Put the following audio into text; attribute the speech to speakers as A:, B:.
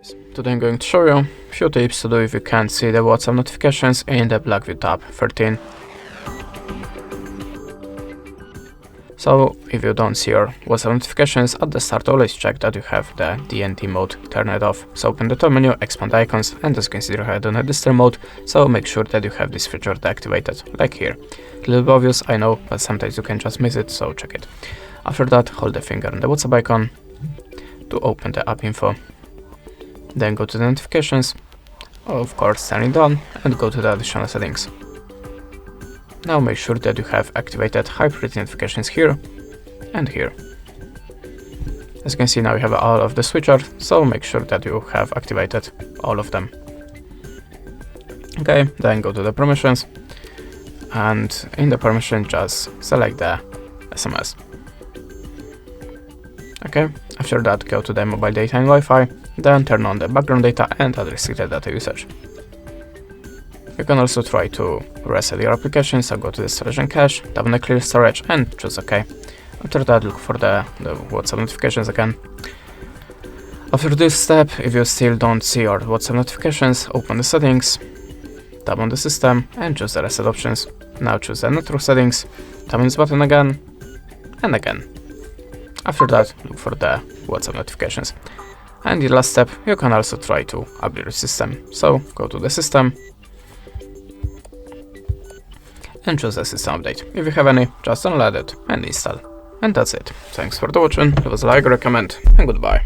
A: Today I'm going to show you a few tips to do if you can't see the WhatsApp notifications in the BLACKVIEW tab 13. So if you don't see your WhatsApp notifications at the start, always check that you have the DND mode turned off. So open the top menu, expand icons, and as you can see you have it on a display mode, so make sure that you have this feature deactivated, like here. A little bit obvious, I know, but sometimes you can just miss it, so check it. After that, hold the finger on the WhatsApp icon to open the app info. Then go to the notifications, of course turn it on, and go to the additional settings. Now make sure that you have activated high priority notifications here and here. As you can see, now you have all of the switcher, so make sure that you have activated all of them. Okay, then go to the permissions, and in the permission just select the SMS. Okay, after that go to the mobile data and Wi-Fi, then turn on the background data and unrestricted data usage. You can also try to reset your application, so go to the storage and cache, tap on the clear storage and choose OK. After that, look for the WhatsApp notifications again. After this step, if you still don't see your WhatsApp notifications, open the settings, tap on the system and choose the reset options. Now choose the network settings, tap on this button again and again. After that, look for the WhatsApp notifications. And the last step, you can also try to update your system. So go to the system and choose the system update. If you have any, just download it and install. And that's it. Thanks for watching, leave us a like, recommend, and goodbye.